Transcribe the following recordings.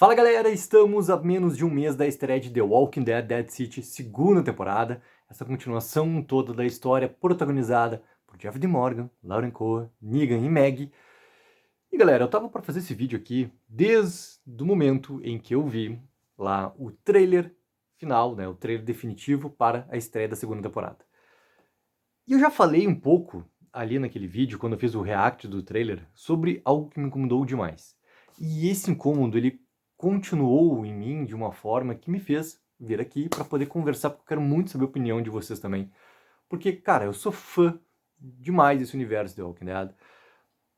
Fala galera, estamos a menos de um mês da estreia de The Walking Dead Dead City, segunda temporada, essa continuação toda da história protagonizada por Jeffrey Dean Morgan, Lauren Cohan, Negan e Maggie. E galera, eu tava para fazer esse vídeo aqui desde o momento em que eu vi lá o trailer final, né, o trailer definitivo para a estreia da segunda temporada. E eu já falei um pouco ali naquele vídeo, quando eu fiz o react do trailer, sobre algo que me incomodou demais. E esse incômodo, ele continuou em mim de uma forma que me fez vir aqui para poder conversar, porque eu quero muito saber a opinião de vocês também. Porque, cara, eu sou fã demais desse universo de Walking Dead.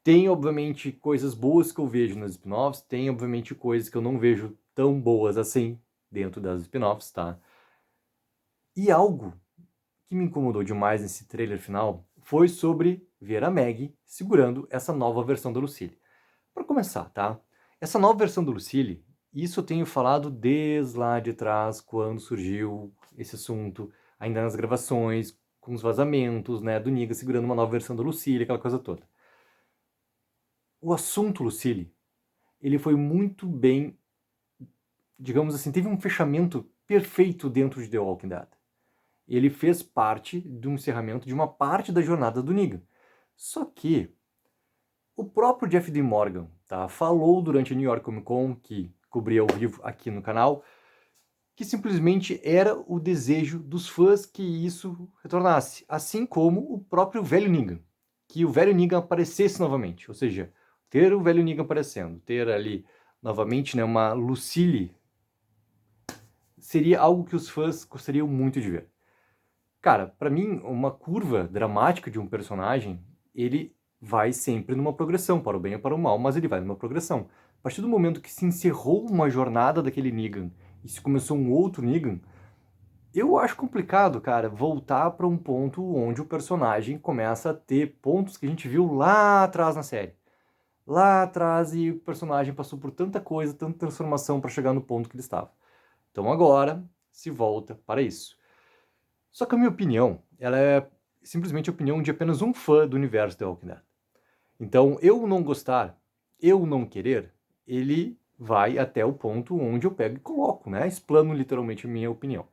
Tem, obviamente, coisas boas que eu vejo nas spin-offs, tem, obviamente, coisas que eu não vejo tão boas assim dentro das spin-offs, tá? E algo que me incomodou demais nesse trailer final foi sobre ver a Maggie segurando essa nova versão da Lucille. Para começar, tá? Essa nova versão da Lucille, isso eu tenho falado desde lá de trás, quando surgiu esse assunto, ainda nas gravações, com os vazamentos, né, do Negan segurando uma nova versão da Lucille, aquela coisa toda. O assunto Lucille, ele foi muito bem, digamos assim, teve um fechamento perfeito dentro de The Walking Dead. Ele fez parte do encerramento de uma parte da jornada do Negan. Só que o próprio Jeff Dean Morgan falou durante a New York Comic Con, que cobri ao vivo aqui no canal, que simplesmente era o desejo dos fãs que isso retornasse, assim como o próprio velho Negan, que o velho Negan aparecesse novamente, ou seja, ter o velho Negan aparecendo, ter ali novamente, né, uma Lucille, seria algo que os fãs gostariam muito de ver. Cara, pra mim, uma curva dramática de um personagem, ele vai sempre numa progressão, para o bem ou para o mal, mas ele vai numa progressão. A partir do momento que se encerrou uma jornada daquele Negan e se começou um outro Negan, eu acho complicado, cara, voltar para um ponto onde o personagem começa a ter pontos que a gente viu lá atrás na série. Lá atrás e o personagem passou por tanta coisa, tanta transformação para chegar no ponto que ele estava. Então agora se volta para isso. Só que a minha opinião, ela é simplesmente a opinião de apenas um fã do universo The Walking Dead. Então, eu não gostar, eu não querer, ele vai até o ponto onde eu pego e coloco, né? Explano literalmente a minha opinião.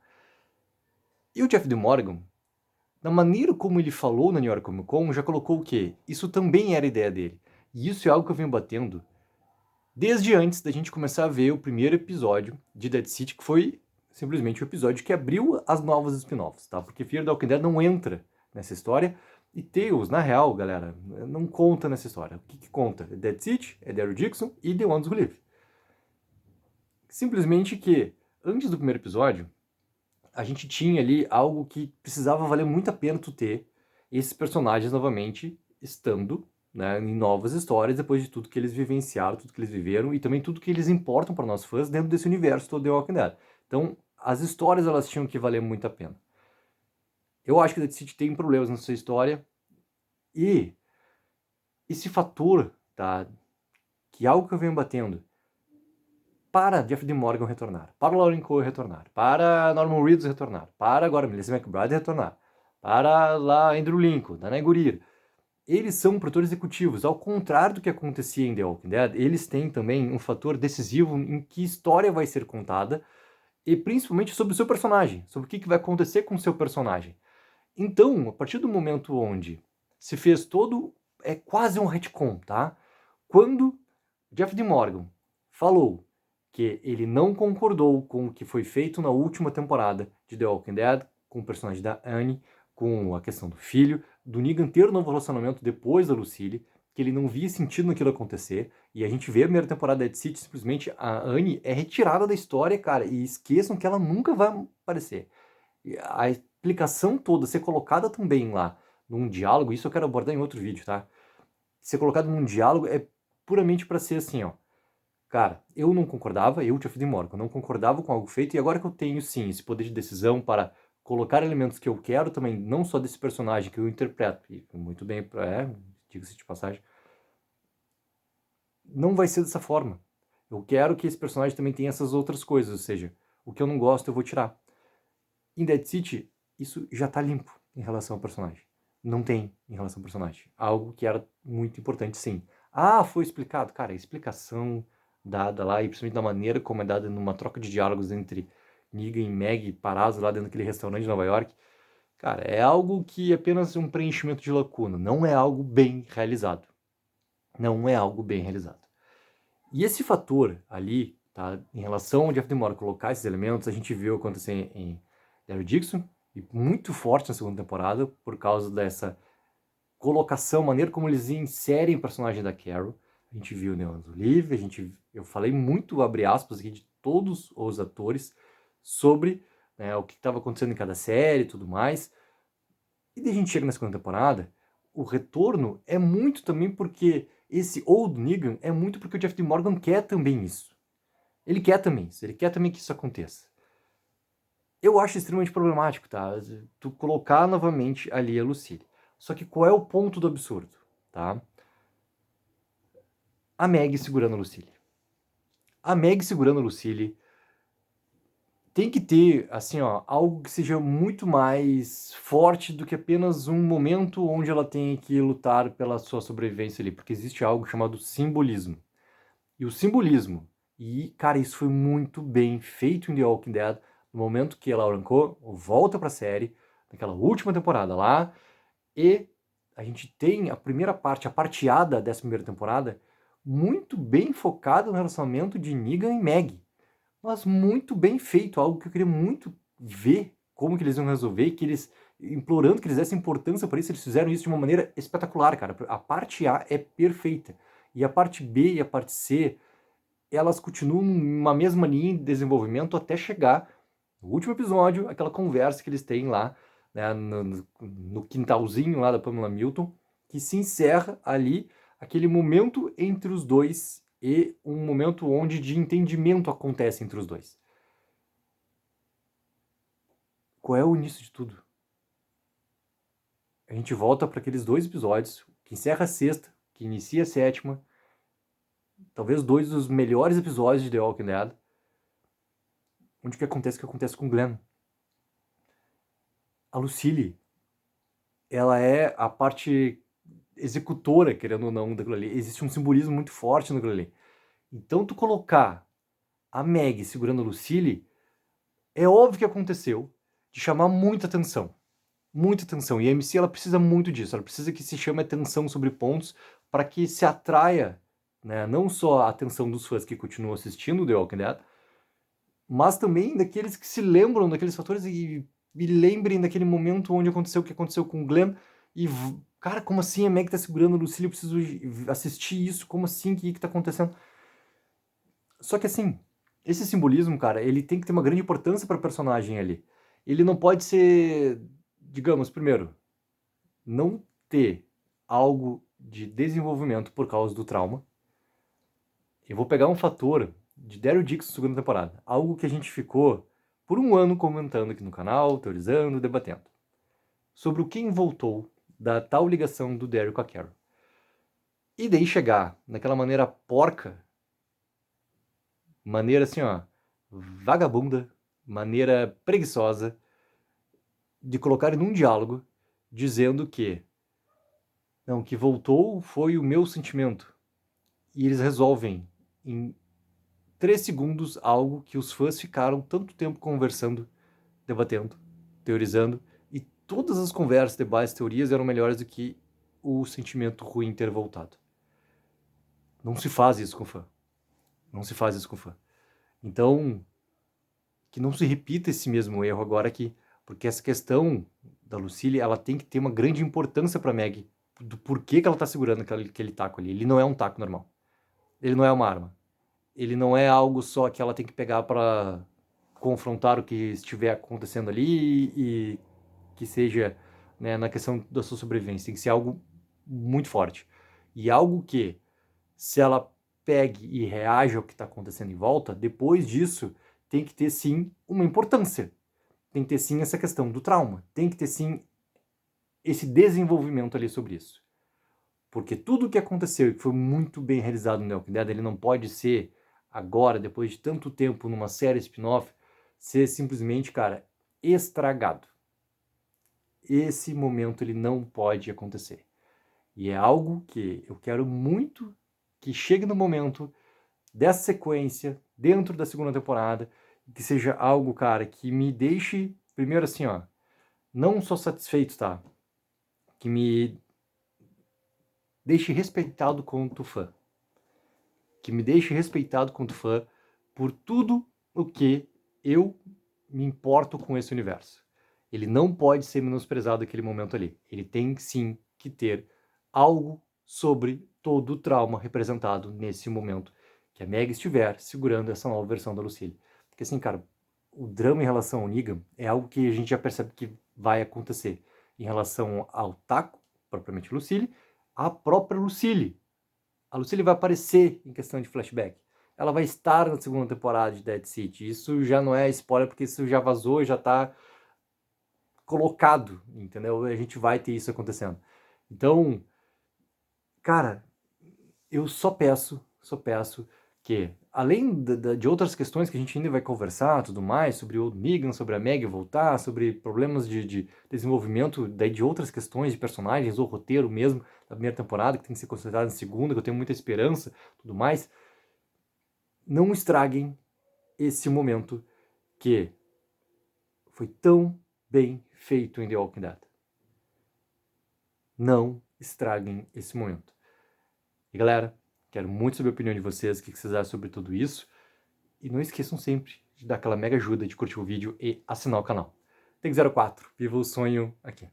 E o Jeff Dean Morgan, na maneira como ele falou na New York Comic Con, já colocou o quê? Isso também era ideia dele. E isso é algo que eu venho batendo desde antes da gente começar a ver o primeiro episódio de Dead City, que foi simplesmente o episódio que abriu as novas spin-offs, tá? Porque Fear the Walking Dead não entra nessa história, e Tales, na real, galera, não conta nessa história. O que conta? É Dead City, é Daryl Dixon e The Ones Who Live. Simplesmente que, antes do primeiro episódio, a gente tinha ali algo que precisava valer muito a pena tu ter esses personagens novamente estando, né, em novas histórias, depois de tudo que eles vivenciaram, tudo que eles viveram e também tudo que eles importam para nós fãs dentro desse universo todo The Walking Dead. Então, as histórias elas tinham que valer muito a pena. Eu acho que Dead City tem problemas na sua história e esse fator, tá, que é algo que eu venho batendo, para Jeff Dean Morgan retornar, para Lauren Cohan retornar, para Norman Reedus retornar, para agora Melissa McBride retornar, para lá Andrew Lincoln, Danai Gurira. Eles são produtores executivos, ao contrário do que acontecia em The Walking Dead, eles têm também um fator decisivo em que história vai ser contada e principalmente sobre o seu personagem, sobre o que vai acontecer com o seu personagem. Então, a partir do momento onde se fez todo, é quase um retcon, tá? Quando Jeff Dean Morgan falou que ele não concordou com o que foi feito na última temporada de The Walking Dead, com o personagem da Annie, com a questão do filho, do Negan ter um novo relacionamento depois da Lucille, que ele não via sentido naquilo acontecer, e a gente vê a primeira temporada de Dead City, simplesmente a Annie é retirada da história, cara, e esqueçam que ela nunca vai aparecer. E a explicação toda ser colocada também lá num diálogo, isso eu quero abordar em outro vídeo, tá? Ser colocado num diálogo é puramente para ser assim, ó. Cara, eu não concordava, eu, Jeff Dean Morgan, não concordava com algo feito, e agora que eu tenho, sim, esse poder de decisão para colocar elementos que eu quero também, não só desse personagem que eu interpreto, e muito bem, diga-se de passagem, não vai ser dessa forma. Eu quero que esse personagem também tenha essas outras coisas, ou seja, o que eu não gosto eu vou tirar. Em Dead City, isso já tá limpo em relação ao personagem. Não tem em relação ao personagem. Algo que era muito importante, sim. Ah, foi explicado. Cara, a explicação dada lá, e principalmente da maneira como é dada numa troca de diálogos entre Negan e Maggie parados lá dentro daquele restaurante de Nova York, cara, é algo que é apenas um preenchimento de lacuna, não é algo bem realizado. Não é algo bem realizado. E esse fator ali, tá, em relação ao Jeff Demore colocar esses elementos, a gente viu acontecer em Daryl Dixon, e muito forte na segunda temporada, por causa dessa colocação, maneira como eles inserem o personagem da Carol. A gente viu Neon Olive, eu falei muito, abre aspas, aqui de todos os atores sobre, né, o que estava acontecendo em cada série e tudo mais. E daí a gente chega na segunda temporada, o retorno é muito também porque esse Old Negan é muito porque o Jeff D. Morgan quer também isso. Ele quer também isso, ele quer também que isso aconteça. Eu acho extremamente problemático, tá? Tu colocar novamente ali a Lucille. Só que qual é o ponto do absurdo, tá? A Meg segurando a Lucille. A Meg segurando a Lucille tem que ter, assim, ó, algo que seja muito mais forte do que apenas um momento onde ela tem que lutar pela sua sobrevivência ali, porque existe algo chamado simbolismo. E o simbolismo, e, cara, isso foi muito bem feito em The Walking Dead, no momento que a Lauren Coe volta pra série, naquela última temporada lá, e a gente tem a primeira parte, a parteada dessa primeira temporada, muito bem focada no relacionamento de Negan e Maggie. Mas muito bem feito, algo que eu queria muito ver como que eles iam resolver, que eles, implorando que eles dessem importância para isso, eles fizeram isso de uma maneira espetacular, cara. A parte A é perfeita. E a parte B e a parte C, elas continuam numa mesma linha de desenvolvimento até chegar no último episódio, aquela conversa que eles têm lá, né, no quintalzinho lá da Pamela Milton, que se encerra ali aquele momento entre os dois e um momento onde de entendimento acontece entre os dois. Qual é o início de tudo? A gente volta para aqueles dois episódios, que encerra a sexta, que inicia a sétima, talvez dois dos melhores episódios de The Walking Dead, onde o que acontece com o Glenn. A Lucille, ela é a parte executora, querendo ou não, daquilo ali. Existe um simbolismo muito forte naquilo ali. Então, tu colocar a Meg segurando a Lucille, é óbvio que aconteceu, de chamar muita atenção. Muita atenção. E a MC, ela precisa muito disso. Ela precisa que se chame atenção sobre pontos para que se atraia, né, não só a atenção dos fãs que continuam assistindo The Walking Dead, mas também daqueles que se lembram daqueles fatores e lembrem daquele momento onde aconteceu o que aconteceu com o Glenn e, cara, como assim a Meg tá segurando a Lucille? Eu preciso assistir isso, como assim? O que tá acontecendo? Só que assim, esse simbolismo, cara, ele tem que ter uma grande importância para o personagem ali. Ele não pode ser, digamos, primeiro, não ter algo de desenvolvimento por causa do trauma. Eu vou pegar um fator de Daryl Dixon segunda temporada, algo que a gente ficou por um ano comentando aqui no canal, teorizando, debatendo, sobre o que voltou da tal ligação do Daryl com a Carol. E daí chegar naquela maneira porca, maneira assim, ó, vagabunda, maneira preguiçosa, de colocar num diálogo dizendo que não, que voltou foi o meu sentimento. E eles resolvem em 3 segundos algo que os fãs ficaram tanto tempo conversando, debatendo, teorizando, e todas as conversas, debates, teorias eram melhores do que o sentimento ruim ter voltado. Não se faz isso com fã. Não se faz isso com fã. Então, que não se repita esse mesmo erro agora aqui, porque essa questão da Lucille, ela tem que ter uma grande importância para Meg, do porquê que ela tá segurando aquele taco ali. Ele não é um taco normal. Ele não é uma arma. Ele não é algo só que ela tem que pegar para confrontar o que estiver acontecendo ali e que seja, né, na questão da sua sobrevivência. Tem que ser algo muito forte. E algo que, se ela pegue e reage ao que está acontecendo em volta, depois disso tem que ter sim uma importância. Tem que ter sim essa questão do trauma. Tem que ter sim esse desenvolvimento ali sobre isso. Porque tudo o que aconteceu e que foi muito bem realizado no The Walking Dead, ele não pode ser agora, depois de tanto tempo numa série spin-off, ser simplesmente, cara, estragado. Esse momento ele não pode acontecer. E é algo que eu quero muito que chegue no momento dessa sequência dentro da segunda temporada, que seja algo, cara, que me deixe, primeiro assim, ó, não só satisfeito, tá? Que me deixe respeitado quanto fã. Que me deixe respeitado quanto fã por tudo o que eu me importo com esse universo. Ele não pode ser menosprezado naquele momento ali. Ele tem sim que ter algo sobre todo o trauma representado nesse momento que a Meg estiver segurando essa nova versão da Lucille. Porque assim, cara, o drama em relação ao Negan é algo que a gente já percebe que vai acontecer em relação ao Taco, propriamente Lucille, a própria Lucille. A Lucille vai aparecer em questão de flashback. Ela vai estar na segunda temporada de Dead City. Isso já não é spoiler, porque isso já vazou, já tá colocado, entendeu? A gente vai ter isso acontecendo. Então, cara, eu só peço que, além de outras questões que a gente ainda vai conversar, tudo mais, sobre o Negan, sobre a Meg voltar, sobre problemas de desenvolvimento daí de outras questões de personagens, ou roteiro mesmo, da primeira temporada, que tem que ser considerado na segunda, que eu tenho muita esperança, tudo mais, não estraguem esse momento que foi tão bem feito em The Walking Dead. Não estraguem esse momento. E galera, quero muito saber a opinião de vocês, o que vocês acham sobre tudo isso. E não esqueçam sempre de dar aquela mega ajuda de curtir o vídeo e assinar o canal. Tem 04, viva o sonho aqui.